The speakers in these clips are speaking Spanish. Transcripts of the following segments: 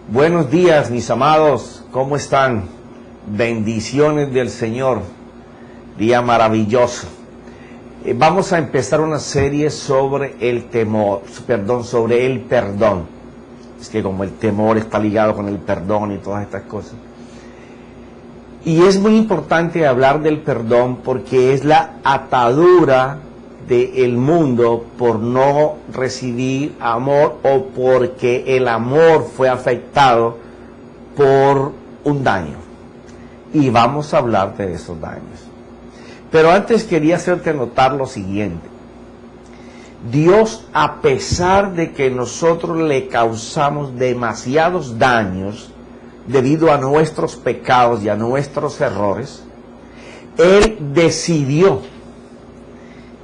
Buenos días, mis amados, ¿cómo están? Bendiciones del Señor, día maravilloso. Vamos a empezar una serie sobre el temor, sobre el perdón. Es que como el temor está ligado con el perdón y todas estas cosas. Y es muy importante hablar del perdón porque es la atadura del mundo por no recibir amor o porque el amor fue afectado por un daño. Y vamos a hablar de esos daños. Pero antes quería hacerte notar lo siguiente. Dios, a pesar de que nosotros le causamos demasiados daños debido a nuestros pecados y a nuestros errores, Él decidió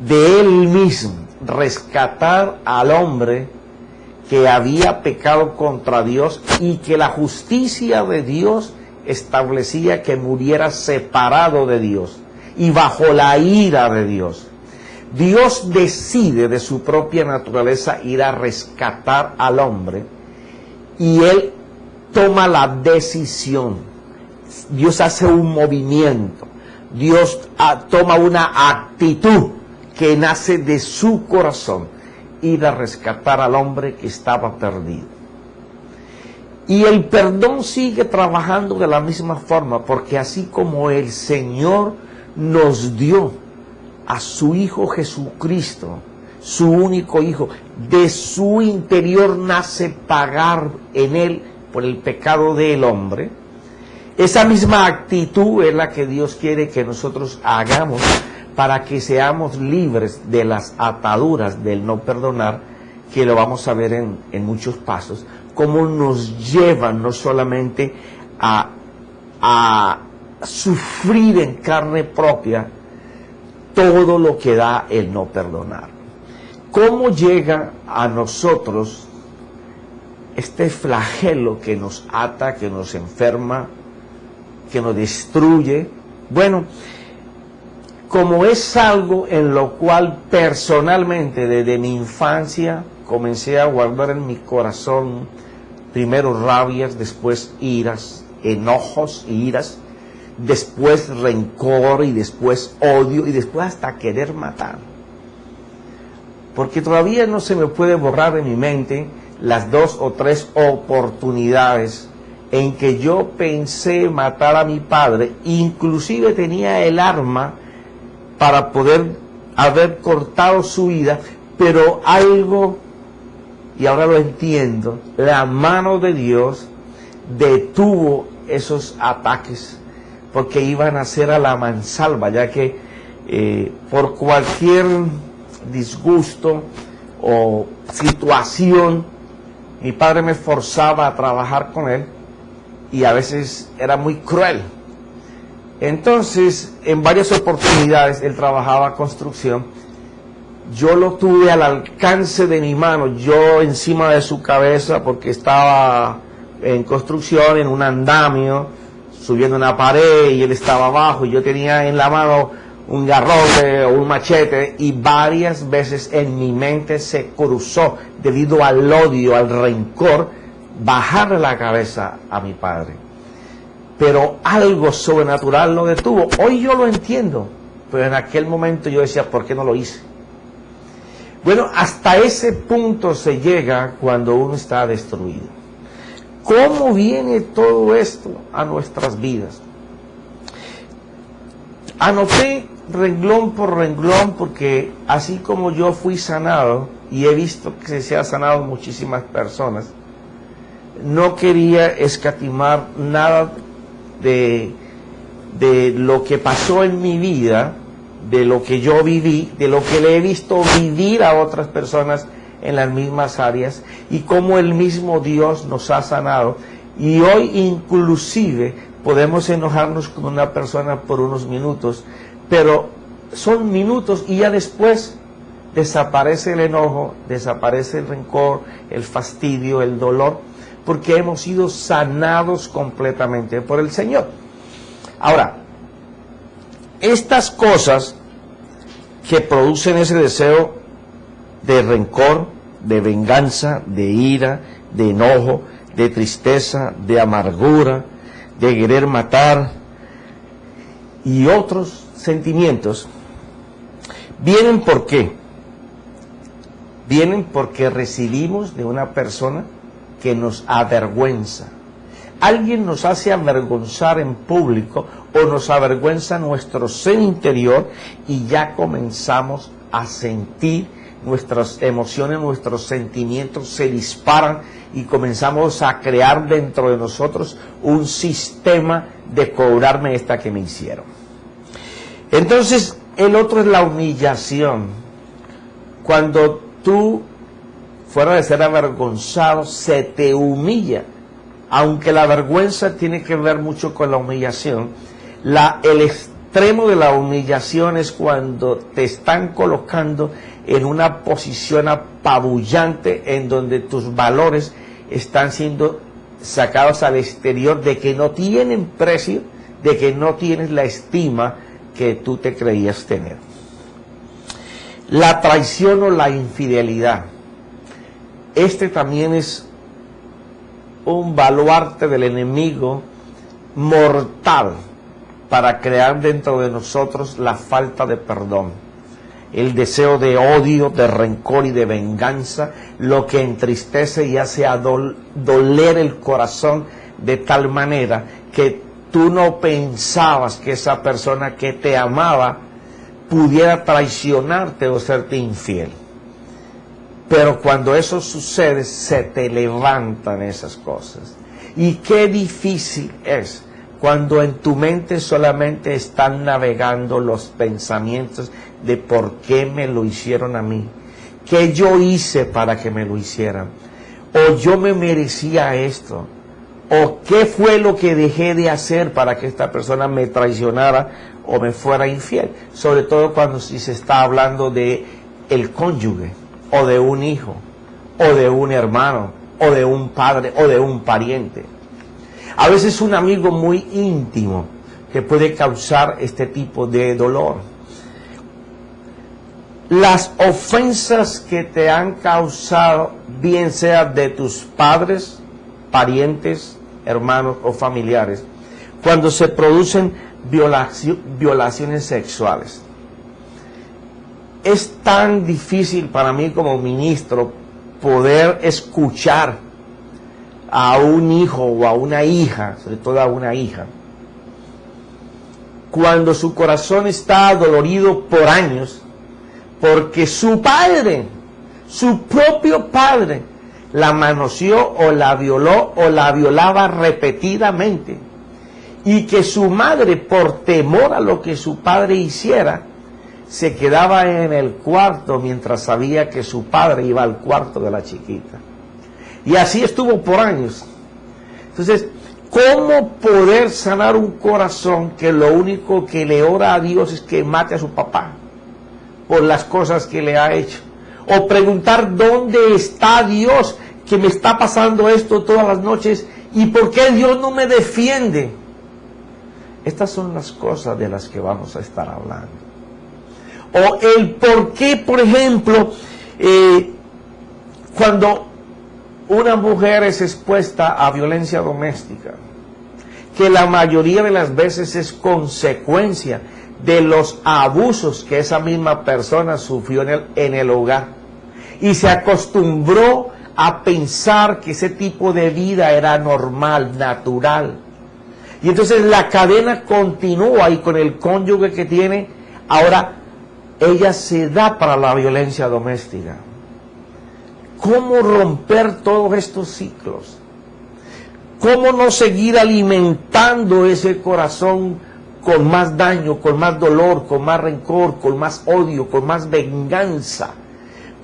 de Él mismo rescatar al hombre que había pecado contra Dios y que la justicia de Dios establecía que muriera separado de Dios y bajo la ira de Dios. Dios decide de su propia naturaleza ir a rescatar al hombre y Él toma la decisión. Dios hace un movimiento. Dios toma una actitud que nace de su corazón, ir a rescatar al hombre que estaba perdido. Y el perdón sigue trabajando de la misma forma, porque así como el Señor nos dio a su Hijo Jesucristo, su único Hijo, de su interior nace pagar en Él por el pecado del hombre. Esa misma actitud es la que Dios quiere que nosotros hagamos para que seamos libres de las ataduras del no perdonar, que lo vamos a ver en muchos pasos, cómo nos llevan no solamente a sufrir en carne propia todo lo que da el no perdonar. ¿Cómo llega a nosotros este flagelo que nos ata, que nos enferma, que nos destruye? Bueno, como es algo en lo cual personalmente desde mi infancia comencé a guardar en mi corazón, primero rabias, después iras, enojos y iras, después rencor y después odio y después hasta querer matar. Porque todavía no se me puede borrar de mi mente las 2 o 3 oportunidades en que yo pensé matar a mi padre, inclusive tenía el arma para poder haber cortado su vida, pero algo, y ahora lo entiendo, la mano de Dios detuvo esos ataques, porque iban a ser a la mansalva, ya que por cualquier disgusto o situación, mi padre me forzaba a trabajar con él, y a veces era muy cruel. Entonces, en varias oportunidades, él trabajaba construcción, yo lo tuve al alcance de mi mano, yo encima de su cabeza, porque estaba en construcción, en un andamio, subiendo una pared, y él estaba abajo, y yo tenía en la mano un garrote o un machete, y varias veces en mi mente se cruzó, debido al odio, al rencor, bajarle la cabeza a mi padre. Pero algo sobrenatural lo detuvo. Hoy yo lo entiendo, pero en aquel momento yo decía, ¿por qué no lo hice? Bueno, hasta ese punto se llega cuando uno está destruido. ¿Cómo viene todo esto a nuestras vidas? Anoté renglón por renglón, porque así como yo fui sanado y he visto que se ha sanado muchísimas personas, no quería escatimar nada de lo que pasó en mi vida, de lo que yo viví, de lo que le he visto vivir a otras personas en las mismas áreas, y cómo el mismo Dios nos ha sanado. Y hoy inclusive podemos enojarnos con una persona por unos minutos, pero son minutos y ya después desaparece el enojo, desaparece el rencor, el fastidio, el dolor, porque hemos sido sanados completamente por el Señor. Ahora, estas cosas que producen ese deseo de rencor, de venganza, de ira, de enojo, de tristeza, de amargura, de querer matar y otros sentimientos, vienen ¿por qué? Vienen porque recibimos de una persona que nos avergüenza. Alguien nos hace avergonzar en público o nos avergüenza nuestro ser interior y ya comenzamos a sentir nuestras emociones, nuestros sentimientos se disparan y comenzamos a crear dentro de nosotros un sistema de cobrarme esta que me hicieron. Entonces, el otro es la humillación. Cuando tú, fuera de ser avergonzado, se te humilla. Aunque la vergüenza tiene que ver mucho con la humillación, el extremo de la humillación es cuando te están colocando en una posición apabullante en donde tus valores están siendo sacados al exterior, de que no tienen precio, de que no tienes la estima que tú te creías tener. La traición o la infidelidad. Este también es un baluarte del enemigo mortal para crear dentro de nosotros la falta de perdón, el deseo de odio, de rencor y de venganza, lo que entristece y hace doler el corazón de tal manera que tú no pensabas que esa persona que te amaba pudiera traicionarte o serte infiel. Pero cuando eso sucede, se te levantan esas cosas. Y qué difícil es cuando en tu mente solamente están navegando los pensamientos de por qué me lo hicieron a mí, qué yo hice para que me lo hicieran, o yo me merecía esto, o qué fue lo que dejé de hacer para que esta persona me traicionara o me fuera infiel. Sobre todo cuando si se está hablando de el cónyuge, o de un hijo, o de un hermano, o de un padre, o de un pariente. A veces un amigo muy íntimo que puede causar este tipo de dolor. Las ofensas que te han causado, bien sea de tus padres, parientes, hermanos o familiares, cuando se producen violaciones sexuales. Es tan difícil para mí como ministro poder escuchar a un hijo o a una hija, sobre todo a una hija, cuando su corazón está adolorido por años, porque su padre, su propio padre, la manoseó o la violó o la violaba repetidamente, y que su madre, por temor a lo que su padre hiciera, se quedaba en el cuarto mientras sabía que su padre iba al cuarto de la chiquita. Y así estuvo por años. Entonces, ¿cómo poder sanar un corazón que lo único que le ora a Dios es que mate a su papá por las cosas que le ha hecho? O preguntar, ¿dónde está Dios que me está pasando esto todas las noches? ¿Y por qué Dios no me defiende? Estas son las cosas de las que vamos a estar hablando. O el por qué, por ejemplo, cuando una mujer es expuesta a violencia doméstica, que la mayoría de las veces es consecuencia de los abusos que esa misma persona sufrió en el hogar, y se acostumbró a pensar que ese tipo de vida era normal, natural, y entonces la cadena continúa, y con el cónyuge que tiene, ahora ella se da para la violencia doméstica. ¿Cómo romper todos estos ciclos? ¿Cómo no seguir alimentando ese corazón con más daño, con más dolor, con más rencor, con más odio, con más venganza?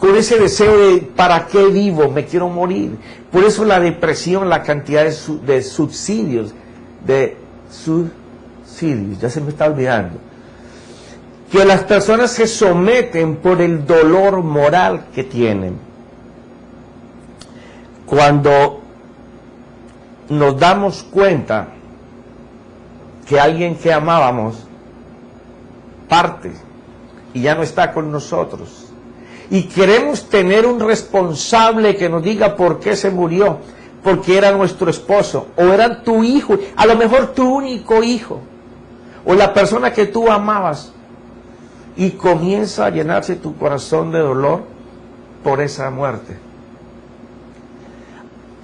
Con ese deseo de ¿para qué vivo? Me quiero morir. Por eso la depresión, la cantidad de subsidios, ya se me está olvidando. Que las personas se someten por el dolor moral que tienen. Cuando nos damos cuenta que alguien que amábamos parte y ya no está con nosotros, y queremos tener un responsable que nos diga por qué se murió, porque era nuestro esposo, o era tu hijo, a lo mejor tu único hijo, o la persona que tú amabas, y comienza a llenarse tu corazón de dolor por esa muerte.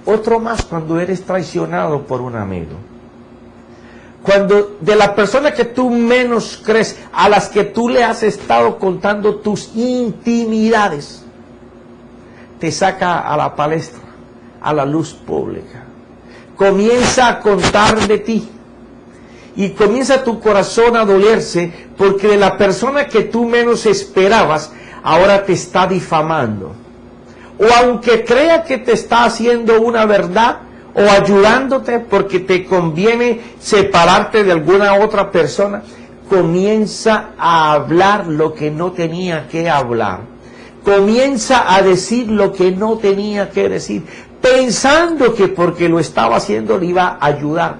Otro más cuando eres traicionado por un amigo. Cuando de la persona que tú menos crees, a las que tú le has estado contando tus intimidades, te saca a la palestra, a la luz pública. Comienza a contar de ti. Y comienza tu corazón a dolerse porque de la persona que tú menos esperabas, ahora te está difamando. O aunque crea que te está haciendo una verdad, o ayudándote porque te conviene separarte de alguna otra persona, comienza a hablar lo que no tenía que hablar. Comienza a decir lo que no tenía que decir, pensando que porque lo estaba haciendo le iba a ayudar.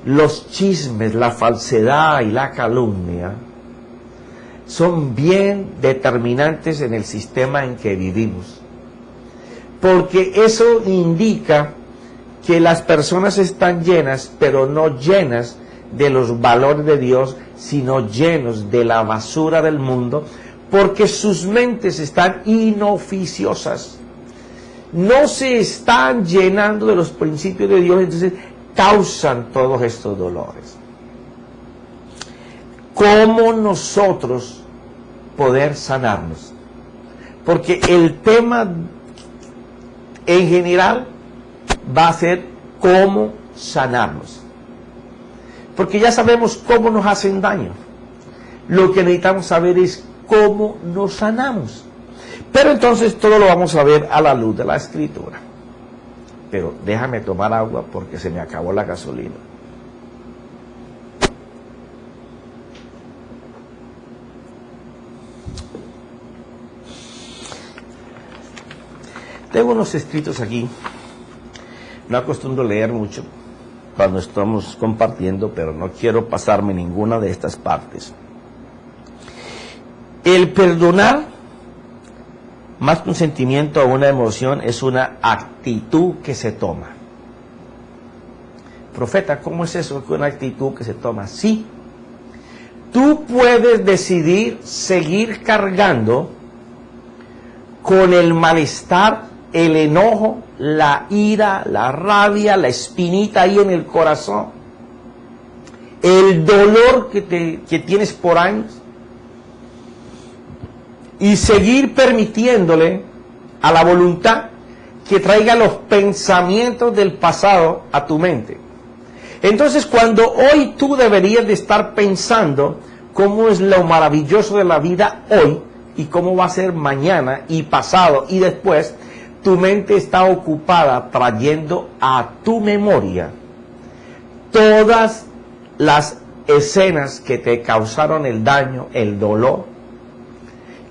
Los chismes, la falsedad y la calumnia son bien determinantes en el sistema en que vivimos. Porque eso indica que las personas están llenas, pero no llenas de los valores de Dios, sino llenos de la basura del mundo, porque sus mentes están inoficiosas. No se están llenando de los principios de Dios, entonces causan todos estos dolores. ¿Cómo nosotros poder sanarnos? Porque el tema en general va a ser cómo sanarnos. Porque ya sabemos cómo nos hacen daño. Lo que necesitamos saber es cómo nos sanamos. Pero entonces todo lo vamos a ver a la luz de la Escritura. Pero déjame tomar agua porque se me acabó la gasolina. Tengo unos escritos aquí. No acostumbro leer mucho cuando estamos compartiendo, pero no quiero pasarme ninguna de estas partes. El perdonar, más que un sentimiento o una emoción, es una actitud que se toma. Profeta, ¿cómo es eso que una actitud que se toma? Sí, tú puedes decidir seguir cargando con el malestar, el enojo, la ira, la rabia, la espinita ahí en el corazón, el dolor que tienes por años, y seguir permitiéndole a la voluntad que traiga los pensamientos del pasado a tu mente. Entonces, cuando hoy tú deberías de estar pensando cómo es lo maravilloso de la vida hoy y cómo va a ser mañana y pasado y después, tu mente está ocupada trayendo a tu memoria todas las escenas que te causaron el daño, el dolor,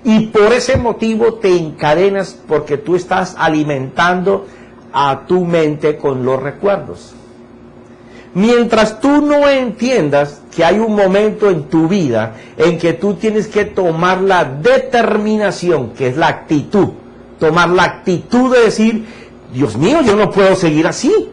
y por ese motivo te encadenas porque tú estás alimentando a tu mente con los recuerdos. Mientras tú no entiendas que hay un momento en tu vida en que tú tienes que tomar la determinación, que es la actitud, tomar la actitud de decir, Dios mío, yo no puedo seguir así.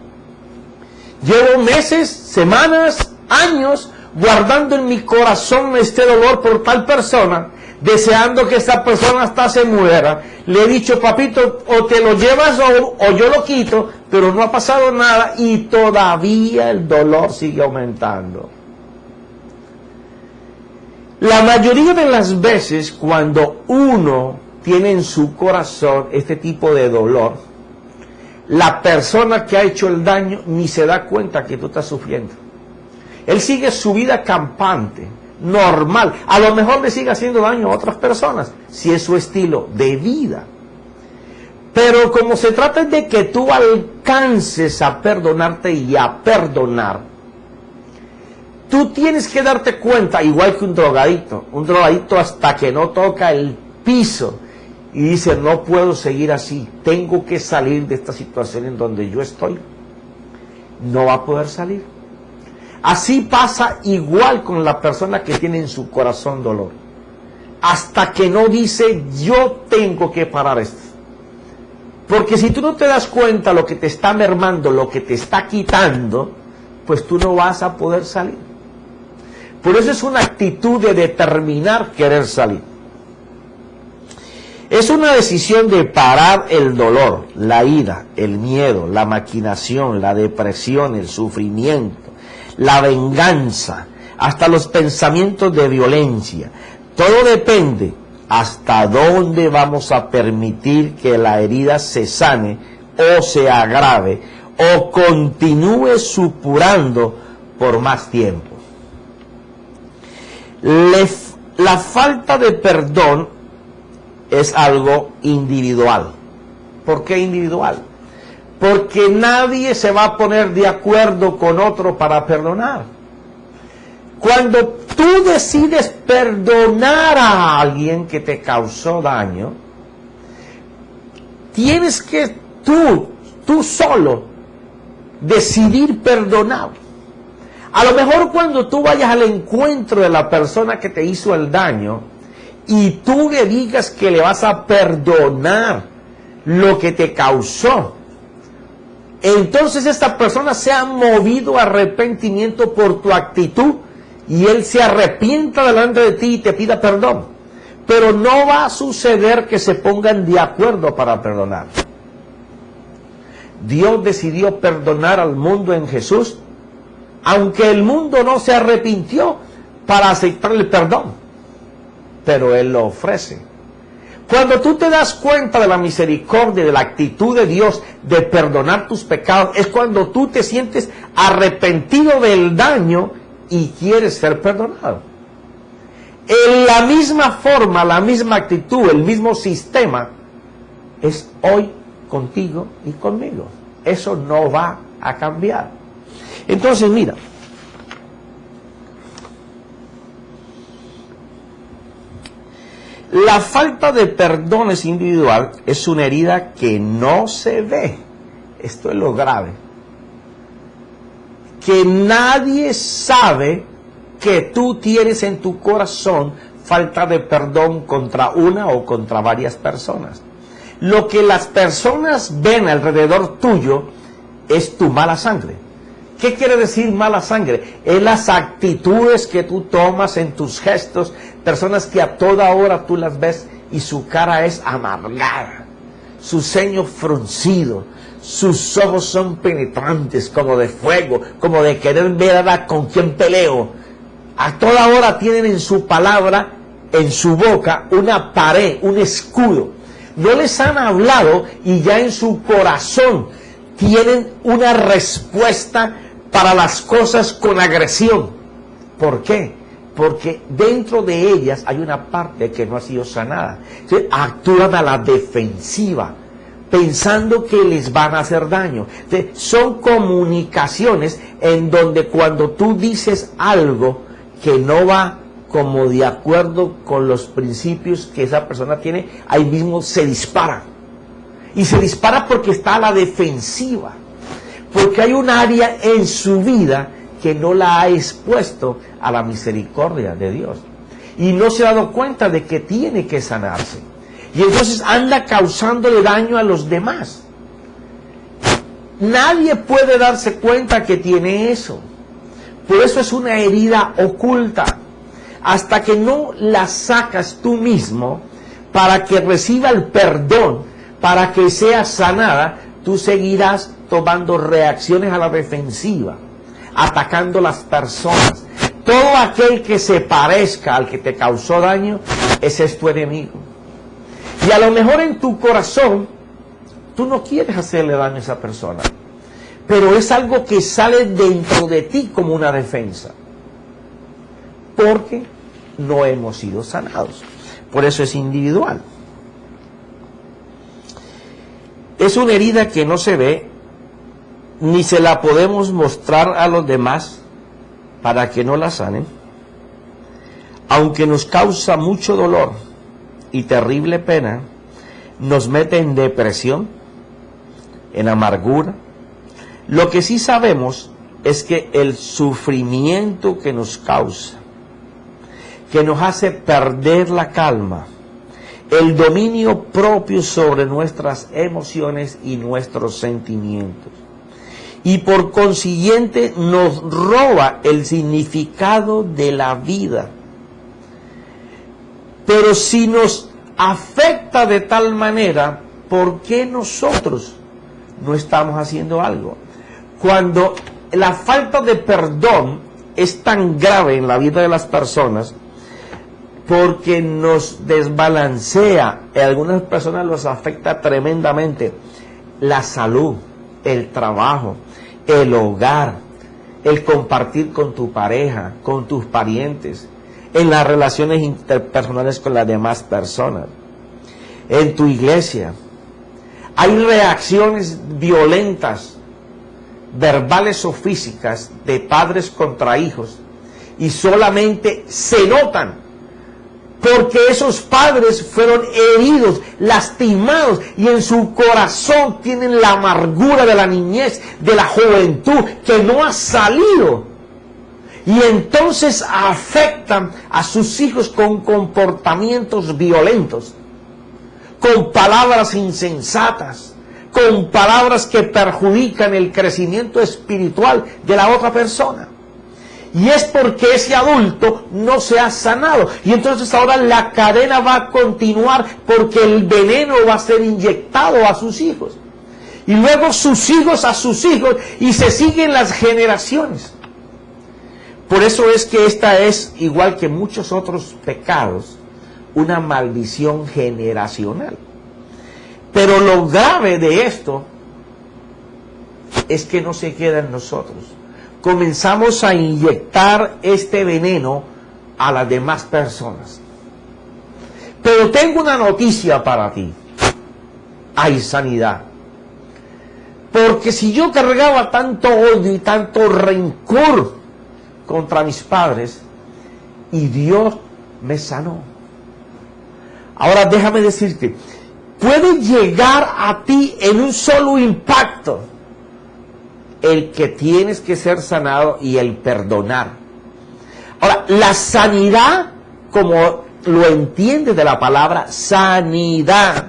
Llevo meses, semanas, años guardando en mi corazón este dolor por tal persona, deseando que esa persona hasta se muera. Le he dicho, papito, o te lo llevas o yo lo quito, pero no ha pasado nada y todavía el dolor sigue aumentando. La mayoría de las veces cuando uno tiene en su corazón este tipo de dolor, la persona que ha hecho el daño ni se da cuenta que tú estás sufriendo. Él sigue su vida campante, normal. A lo mejor le sigue haciendo daño a otras personas, si es su estilo de vida. Pero como se trata de que tú alcances a perdonarte y a perdonar, tú tienes que darte cuenta, igual que un drogadito hasta que no toca el piso y dice, no puedo seguir así, tengo que salir de esta situación en donde yo estoy. No va a poder salir. Así pasa igual con la persona que tiene en su corazón dolor. Hasta que no dice, yo tengo que parar esto. Porque si tú no te das cuenta lo que te está mermando, lo que te está quitando, pues tú no vas a poder salir. Por eso es una actitud de determinar querer salir. Es una decisión de parar el dolor, la ira, el miedo, la maquinación, la depresión, el sufrimiento, la venganza, hasta los pensamientos de violencia. Todo depende hasta dónde vamos a permitir que la herida se sane o se agrave o continúe supurando por más tiempo. La falta de perdón es algo individual. ¿Por qué individual? Porque nadie se va a poner de acuerdo con otro para perdonar. Cuando tú decides perdonar a alguien que te causó daño, tienes que tú solo decidir perdonar. A lo mejor cuando tú vayas al encuentro de la persona que te hizo el daño y tú le digas que le vas a perdonar lo que te causó, entonces esta persona se ha movido a arrepentimiento por tu actitud y él se arrepienta delante de ti y te pida perdón. Pero no va a suceder que se pongan de acuerdo para perdonar. Dios decidió perdonar al mundo en Jesús, aunque el mundo no se arrepintió para aceptar el perdón, pero Él lo ofrece. Cuando tú te das cuenta de la misericordia, de la actitud de Dios de perdonar tus pecados, es cuando tú te sientes arrepentido del daño y quieres ser perdonado. En la misma forma, la misma actitud, el mismo sistema es hoy contigo y conmigo. Eso no va a cambiar. Entonces, mira, la falta de perdón es individual, es una herida que no se ve. Esto es lo grave. Que nadie sabe que tú tienes en tu corazón falta de perdón contra una o contra varias personas. Lo que las personas ven alrededor tuyo es tu mala sangre. ¿Qué quiere decir mala sangre? Es las actitudes que tú tomas en tus gestos, personas que a toda hora tú las ves y su cara es amargada, su ceño fruncido, sus ojos son penetrantes como de fuego, como de querer ver a con quién peleo. A toda hora tienen en su palabra, en su boca, una pared, un escudo. No les han hablado y ya en su corazón tienen una respuesta para las cosas con agresión. ¿Por qué? Porque dentro de ellas hay una parte que no ha sido sanada. Entonces, actúan a la defensiva, pensando que les van a hacer daño. Entonces, son comunicaciones en donde cuando tú dices algo que no va como de acuerdo con los principios que esa persona tiene, ahí mismo se dispara. Y se dispara porque está a la defensiva. Porque hay un área en su vida que no la ha expuesto a la misericordia de Dios. Y no se ha dado cuenta de que tiene que sanarse. Y entonces anda causándole daño a los demás. Nadie puede darse cuenta que tiene eso. Por eso es una herida oculta. Hasta que no la sacas tú mismo para que reciba el perdón, para que sea sanada, tú seguirás tomando reacciones a la defensiva, atacando a las personas. Todo aquel que se parezca al que te causó daño, ese es tu enemigo. Y a lo mejor en tu corazón, tú no quieres hacerle daño a esa persona, pero es algo que sale dentro de ti como una defensa. Porque no hemos sido sanados. Por eso es individual. Es una herida que no se ve, ni se la podemos mostrar a los demás para que no la sanen, aunque nos causa mucho dolor y terrible pena, nos mete en depresión, en amargura. Lo que sí sabemos es que el sufrimiento que nos causa, que nos hace perder la calma el dominio propio sobre nuestras emociones y nuestros sentimientos. Y por consiguiente nos roba el significado de la vida. Pero si nos afecta de tal manera, ¿por qué nosotros no estamos haciendo algo? Cuando la falta de perdón es tan grave en la vida de las personas, porque nos desbalancea, a algunas personas los afecta tremendamente la salud, el trabajo, el hogar, el compartir con tu pareja, con tus parientes, en las relaciones interpersonales con las demás personas, en tu iglesia. Hay reacciones violentas, verbales o físicas, de padres contra hijos, y solamente se notan porque esos padres fueron heridos, lastimados, y en su corazón tienen la amargura de la niñez, de la juventud, que no ha salido. Y entonces afectan a sus hijos con comportamientos violentos, con palabras insensatas, con palabras que perjudican el crecimiento espiritual de la otra persona. Y es porque ese adulto no se ha sanado. Y entonces ahora la cadena va a continuar, porque el veneno va a ser inyectado a sus hijos. Y luego sus hijos a sus hijos, y se siguen las generaciones. Por eso es que esta es, igual que muchos otros pecados, una maldición generacional. Pero lo grave de esto es que no se queda en nosotros. Comenzamos a inyectar este veneno a las demás personas. Pero tengo una noticia para ti. Hay sanidad. Porque si yo cargaba tanto odio y tanto rencor contra mis padres, y Dios me sanó. Ahora déjame decirte, puede llegar a ti en un solo impacto el que tienes que ser sanado y el perdonar. Ahora, la sanidad, como lo entiendes de la palabra sanidad,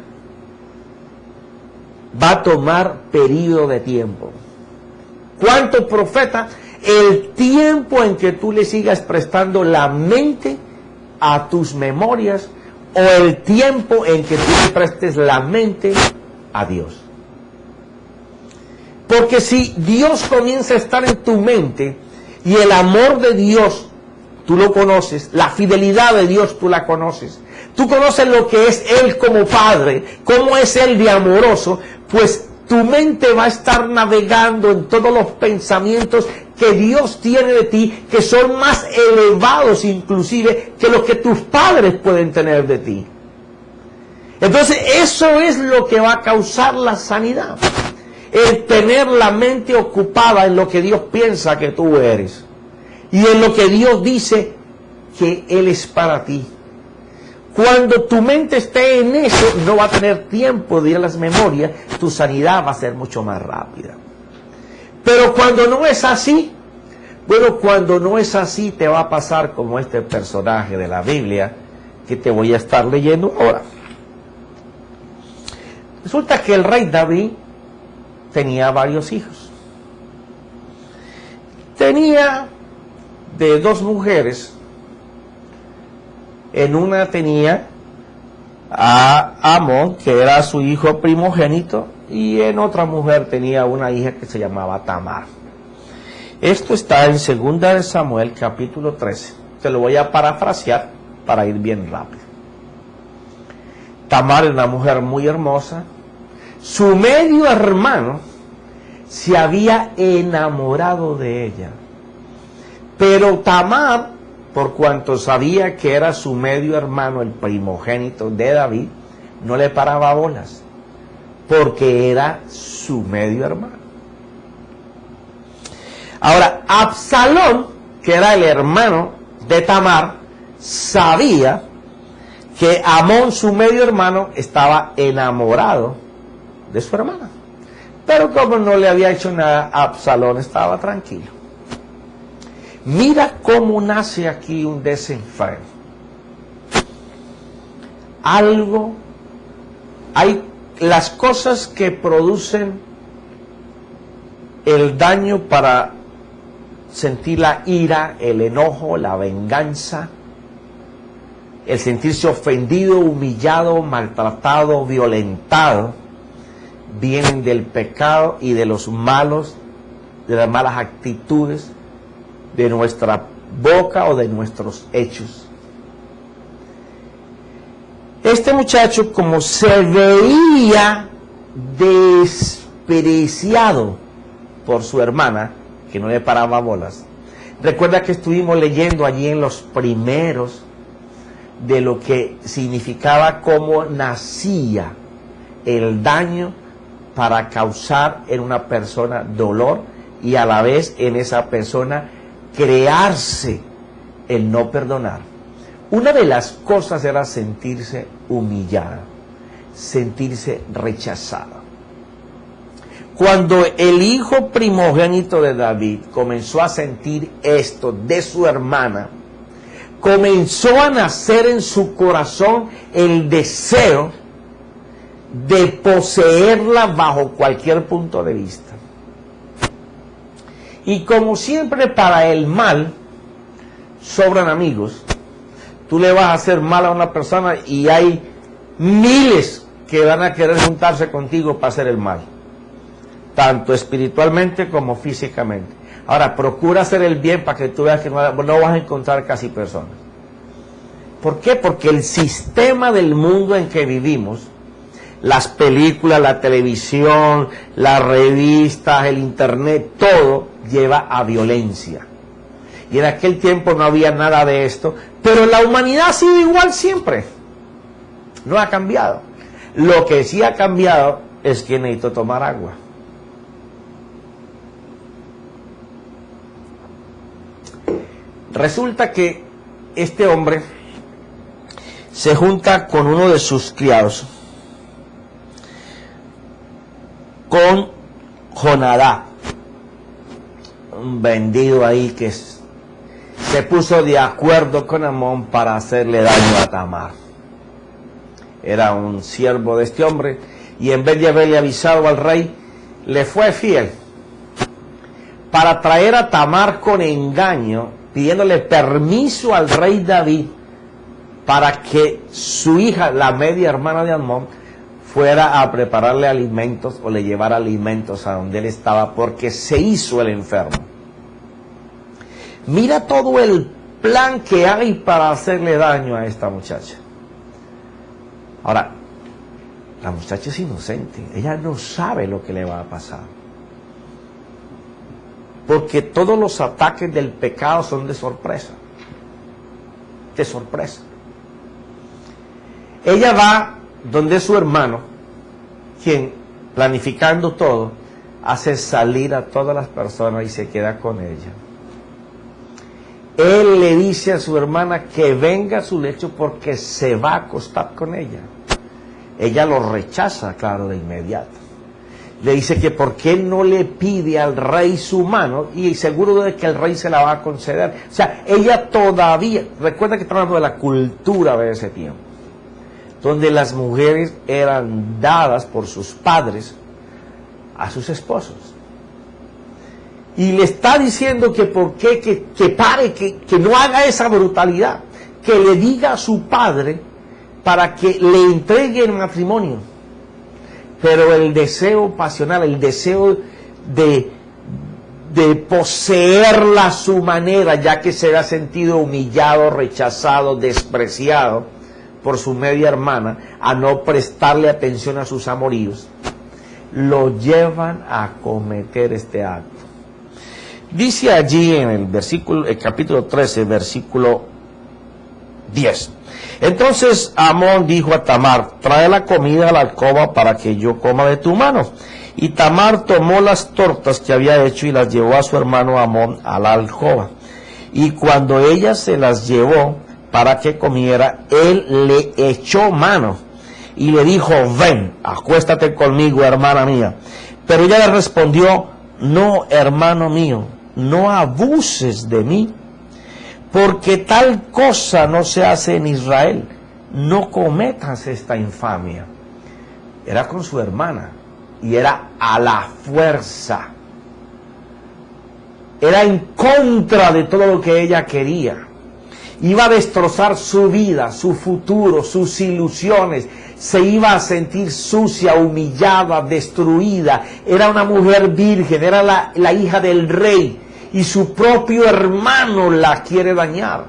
va a tomar periodo de tiempo. ¿Cuánto, profeta? El tiempo en que tú le sigas prestando la mente a tus memorias, o el tiempo en que tú le prestes la mente a Dios. Porque si Dios comienza a estar en tu mente, y el amor de Dios tú lo conoces, la fidelidad de Dios tú la conoces, tú conoces lo que es Él como Padre, cómo es Él de amoroso, pues tu mente va a estar navegando en todos los pensamientos que Dios tiene de ti, que son más elevados inclusive que los que tus padres pueden tener de ti. Entonces eso es lo que va a causar la sanidad. El tener la mente ocupada en lo que Dios piensa que tú eres, y en lo que Dios dice que Él es para ti. Cuando tu mente esté en eso, no va a tener tiempo de ir a las memorias, tu sanidad va a ser mucho más rápida. Pero cuando no es así, bueno, cuando no es así te va a pasar como este personaje de la Biblia que te voy a estar leyendo ahora. Resulta que el rey David tenía varios hijos. Tenía de dos mujeres. En una tenía a Amón, que era su hijo primogénito, y en otra mujer tenía una hija que se llamaba Tamar. Esto está en 2 de Samuel, capítulo 13. Te lo voy a parafrasear para ir bien rápido. Tamar era una mujer muy hermosa. Su medio hermano se había enamorado de ella. Pero Tamar, por cuanto sabía que era su medio hermano, el primogénito de David, no le paraba bolas, porque era su medio hermano. Ahora, Absalón, que era el hermano de Tamar, sabía que Amón, su medio hermano, estaba enamorado de su hermana. Pero como no le había hecho nada, Absalón estaba tranquilo. Mira cómo nace aquí un desenfreno. algo, hay las cosas que producen el daño para sentir la ira, el enojo, la venganza, el sentirse ofendido, humillado, maltratado, violentado, vienen del pecado y de los malos, de las malas actitudes de nuestra boca o de nuestros hechos. Este muchacho, como se veía despreciado por su hermana, que no le paraba bolas, recuerda que estuvimos leyendo allí en los primeros de lo que significaba cómo nacía el daño para causar en una persona dolor y a la vez en esa persona crearse el no perdonar. Una de las cosas era sentirse humillada, sentirse rechazada. Cuando el hijo primogénito de David comenzó a sentir esto de su hermana, comenzó a nacer en su corazón el deseo de poseerla bajo cualquier punto de vista. Y como siempre para el mal sobran amigos, tú le vas a hacer mal a una persona y hay miles que van a querer juntarse contigo para hacer el mal, tanto espiritualmente como físicamente. Ahora, procura hacer el bien para que tú veas que no vas a encontrar casi personas. ¿Por qué? Porque el sistema del mundo en que vivimos, las películas, la televisión, las revistas, el internet, todo lleva a violencia. Y en aquel tiempo no había nada de esto, pero la humanidad ha sido igual siempre. No ha cambiado. Lo que sí ha cambiado es que necesito tomar agua. Resulta que este hombre se junta con uno de sus criados, con Jonadá, un vendido ahí que se puso de acuerdo con Amón para hacerle daño a Tamar. Era un siervo de este hombre y en vez de haberle avisado al rey, le fue fiel para traer a Tamar con engaño, pidiéndole permiso al rey David para que su hija, la media hermana de Amón, fuera a prepararle alimentos o le llevara alimentos a donde él estaba, porque se hizo el enfermo. Mira todo el plan que hay para hacerle daño a esta muchacha. Ahora, la muchacha es inocente, ella no sabe lo que le va a pasar. Porque todos los ataques del pecado son de sorpresa. De sorpresa. Ella va donde su hermano, quien, planificando todo, hace salir a todas las personas y se queda con ella. Él le dice a su hermana que venga a su lecho porque se va a acostar con ella. Ella lo rechaza, claro, de inmediato. Le dice que por qué no le pide al rey su mano y seguro de que el rey se la va a conceder. O sea, ella todavía, recuerda que estamos hablando de la cultura de ese tiempo, donde las mujeres eran dadas por sus padres a sus esposos. Y le está diciendo que por qué, que pare, que no haga esa brutalidad, que le diga a su padre para que le entregue el matrimonio. Pero el deseo pasional, el deseo de poseerla a su manera, ya que se había sentido humillado, rechazado, despreciado por su media hermana, a no prestarle atención a sus amoríos, lo llevan a cometer este acto. Dice allí en el capítulo 13, versículo 10. Entonces Amón dijo a Tamar, trae la comida a la alcoba para que yo coma de tu mano. Y Tamar tomó las tortas que había hecho y las llevó a su hermano Amón a la alcoba. Y cuando ella se las llevó para que comiera, él le echó mano y le dijo, ven, acuéstate conmigo, hermana mía. Pero ella le respondió, no, hermano mío, no abuses de mí, porque tal cosa no se hace en Israel, no cometas esta infamia. Era con su hermana y era a la fuerza. Era en contra de todo lo que ella quería. Iba a destrozar su vida, su futuro, sus ilusiones. Se iba a sentir sucia, humillada, destruida. Era una mujer virgen, era la hija del rey. Y su propio hermano la quiere dañar.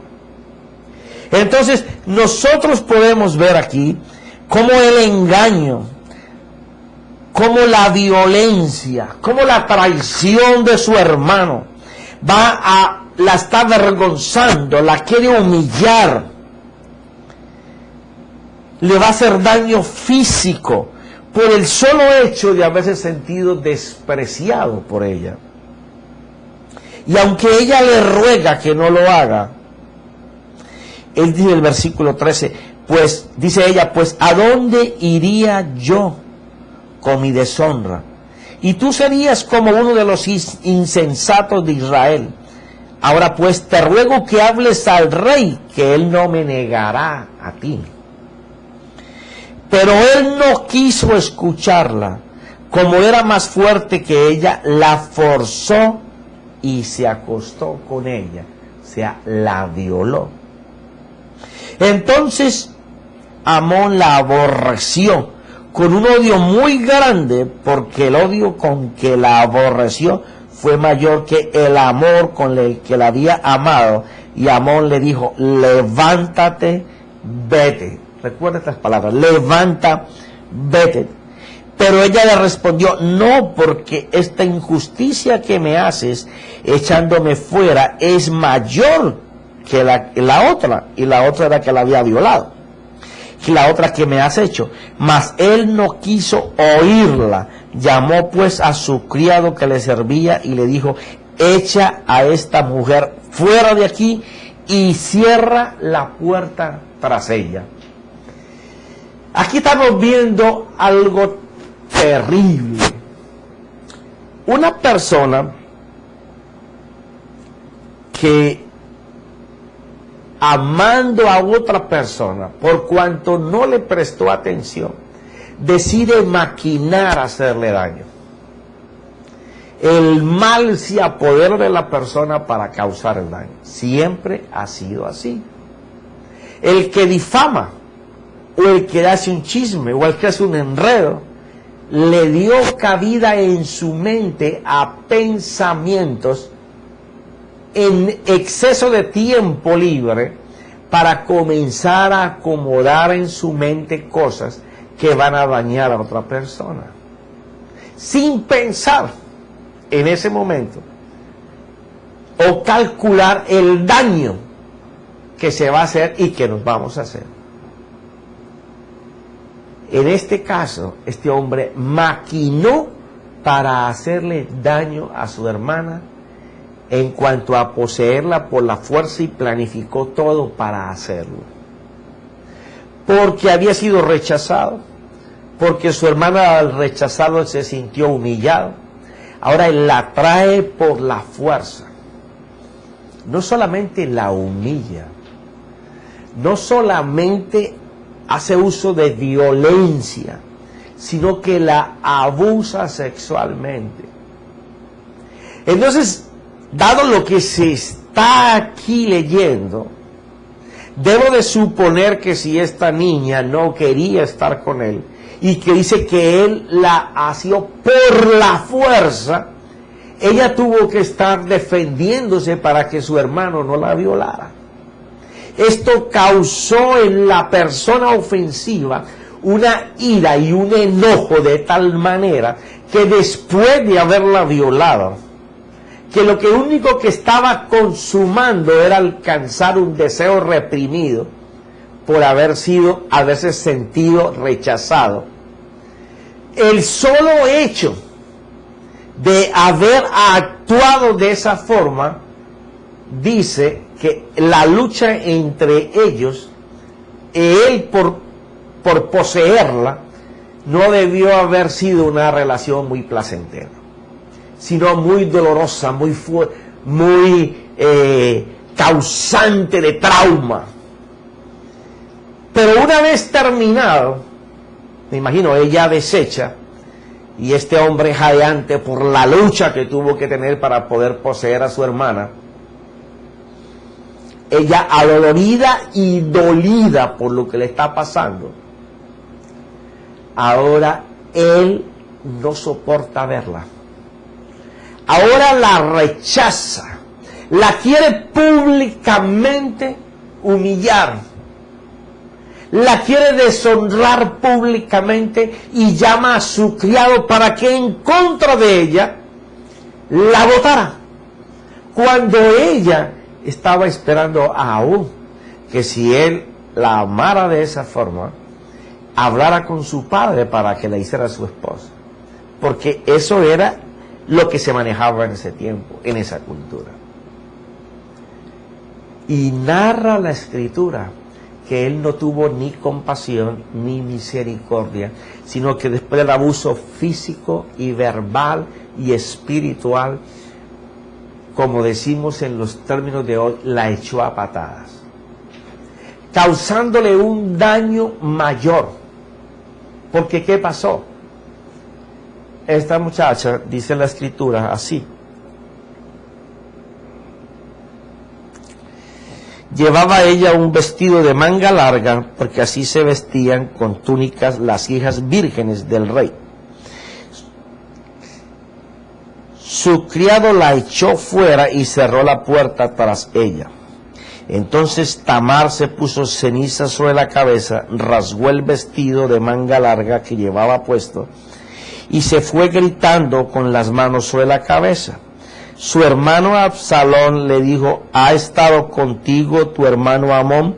Entonces, nosotros podemos ver aquí cómo el engaño, cómo la violencia, cómo la traición de su hermano la está avergonzando, la quiere humillar, le va a hacer daño físico por el solo hecho de haberse sentido despreciado por ella. Y aunque ella le ruega que no lo haga, él dice en el versículo 13, pues, dice ella, pues, ¿a dónde iría yo con mi deshonra? Y tú serías como uno de los insensatos de Israel. Ahora pues te ruego que hables al rey, que él no me negará a ti. Pero él no quiso escucharla. Como era más fuerte que ella, la forzó y se acostó con ella. O sea, la violó. Entonces Amón la aborreció con un odio muy grande, porque el odio con que la aborreció fue mayor que el amor con el que la había amado. Y Amón le dijo, levántate, vete. Recuerda estas palabras, levanta, vete. Pero ella le respondió, no, porque esta injusticia que me haces echándome fuera es mayor que la otra. Y la otra era que la había violado. Y la otra que me has hecho. Mas él no quiso oírla. Llamó pues a su criado que le servía y le dijo, echa a esta mujer fuera de aquí y cierra la puerta tras ella. Aquí estamos viendo algo terrible. Una persona que, amando a otra persona, por cuanto no le prestó atención, decide maquinar hacerle daño. El mal se apodera de la persona para causar el daño. Siempre ha sido así. El que difama, o el que hace un chisme, o el que hace un enredo, le dio cabida en su mente a pensamientos en exceso de tiempo libre para comenzar a acomodar en su mente cosas que van a dañar a otra persona, sin pensar en ese momento o calcular el daño que se va a hacer y que nos vamos a hacer. En este caso, este hombre maquinó para hacerle daño a su hermana en cuanto a poseerla por la fuerza y planificó todo para hacerlo. Porque había sido rechazado, porque su hermana al rechazarlo se sintió humillado. Ahora él la trae por la fuerza. No solamente la humilla, no solamente hace uso de violencia, sino que la abusa sexualmente. Entonces, dado lo que se está aquí leyendo, debo de suponer que si esta niña no quería estar con él y que dice que él la asió por la fuerza, ella tuvo que estar defendiéndose para que su hermano no la violara. Esto causó en la persona ofensiva una ira y un enojo de tal manera que después de haberla violado, que lo único que estaba consumando era alcanzar un deseo reprimido por haberse sentido rechazado. El solo hecho de haber actuado de esa forma dice que la lucha entre ellos, él por poseerla, no debió haber sido una relación muy placentera, sino muy dolorosa, muy causante de trauma. Pero Pero una vez terminado, me imagino ella deshecha, y este hombre jadeante por la lucha que tuvo que tener para poder poseer a su hermana, ella adolorida y dolida por lo que le está pasando, ahora él no soporta verla. Ahora la rechaza, la quiere públicamente humillar, la quiere deshonrar públicamente y llama a su criado para que en contra de ella la botara. Cuando ella estaba esperando aún que si él la amara de esa forma, hablara con su padre para que la hiciera su esposa. Porque eso era lo que se manejaba en ese tiempo, en esa cultura. Y narra la Escritura que él no tuvo ni compasión ni misericordia, sino que después del abuso físico y verbal y espiritual, como decimos en los términos de hoy, la echó a patadas, causándole un daño mayor. Porque ¿qué pasó? Esta muchacha, dice la Escritura así: llevaba ella un vestido de manga larga, porque así se vestían con túnicas las hijas vírgenes del rey. Su criado la echó fuera y cerró la puerta tras ella. Entonces Tamar se puso ceniza sobre la cabeza, rasgó el vestido de manga larga que llevaba puesto y se fue gritando con las manos sobre la cabeza. Su hermano Absalón le dijo: ¿ha estado contigo tu hermano Amón?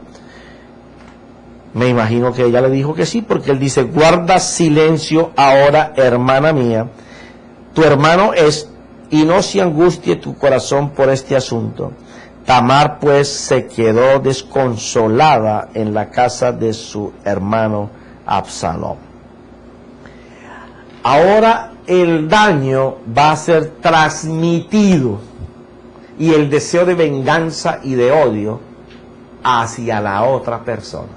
Me imagino que ella le dijo que sí, porque él dice: guarda silencio ahora, hermana mía, tu hermano es, y no se angustie tu corazón por este asunto. Tamar pues se quedó desconsolada en la casa de su hermano Absalón. Ahora el daño va a ser transmitido y el deseo de venganza y de odio hacia la otra persona.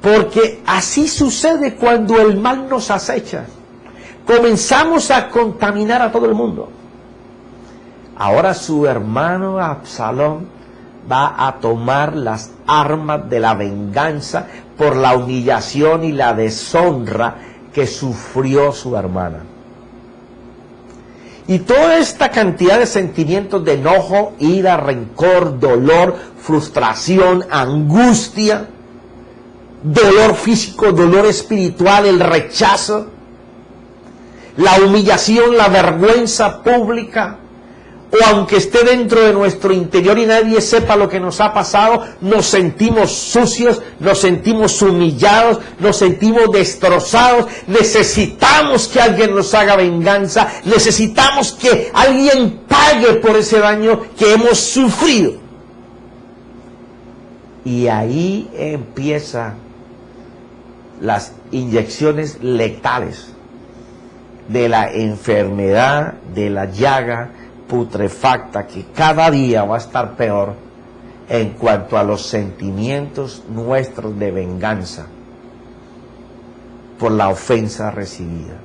Porque así sucede cuando el mal nos acecha. Comenzamos a contaminar a todo el mundo. Ahora su hermano Absalón va a tomar las armas de la venganza por la humillación y la deshonra que sufrió su hermana. Y toda esta cantidad de sentimientos de enojo, ira, rencor, dolor, frustración, angustia, dolor físico, dolor espiritual, el rechazo, la humillación, la vergüenza pública, o aunque esté dentro de nuestro interior y nadie sepa lo que nos ha pasado, nos sentimos sucios, nos sentimos humillados, nos sentimos destrozados, necesitamos que alguien nos haga venganza, necesitamos que alguien pague por ese daño que hemos sufrido. Y ahí empiezan las inyecciones letales de la enfermedad, de la llaga putrefacta que cada día va a estar peor en cuanto a los sentimientos nuestros de venganza por la ofensa recibida.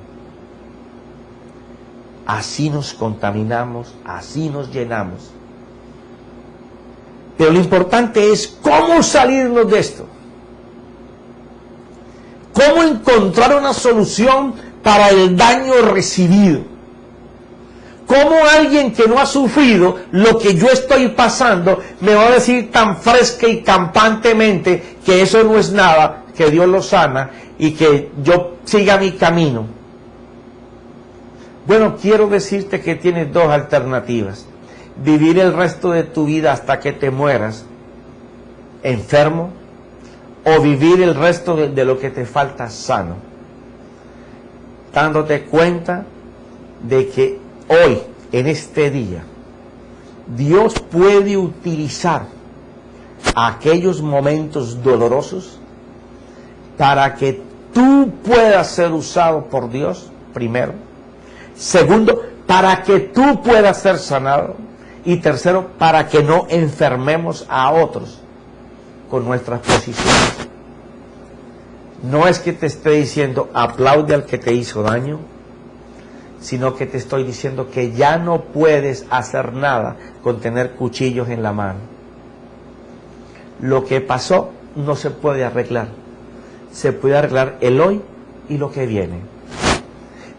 Así nos contaminamos, así nos llenamos. Pero lo importante es cómo salirnos de esto. Cómo encontrar una solución para el daño recibido. ¿Cómo alguien que no ha sufrido lo que yo estoy pasando me va a decir tan fresca y campantemente que eso no es nada, que Dios lo sana y que yo siga mi camino? Bueno, quiero decirte que tienes dos alternativas: vivir el resto de tu vida hasta que te mueras enfermo, o vivir el resto de lo que te falta sano, dándote cuenta de que hoy, en este día, Dios puede utilizar aquellos momentos dolorosos para que tú puedas ser usado por Dios, primero. Segundo, para que tú puedas ser sanado. Y tercero, para que no enfermemos a otros con nuestras posiciones. No es que te esté diciendo aplaude al que te hizo daño, sino que te estoy diciendo que ya no puedes hacer nada con tener cuchillos en la mano. Lo que pasó no se puede arreglar. Se puede arreglar el hoy y lo que viene.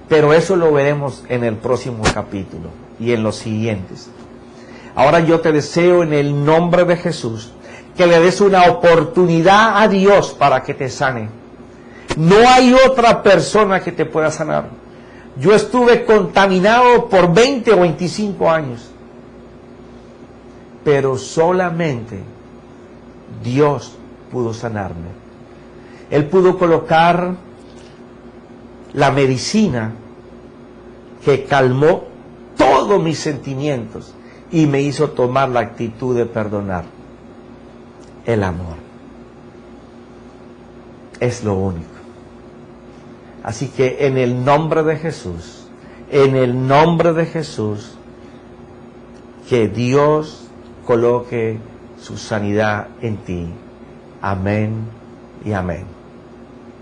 Pero eso lo veremos en el próximo capítulo y en los siguientes. Ahora yo te deseo en el nombre de Jesús que le des una oportunidad a Dios para que te sane. No hay otra persona que te pueda sanar. Yo estuve contaminado por 20 o 25 años, pero solamente Dios pudo sanarme. Él pudo colocar la medicina que calmó todos mis sentimientos y me hizo tomar la actitud de perdonar. El amor es lo único. Así que en el nombre de Jesús, que Dios coloque su sanidad en ti. Amén y amén.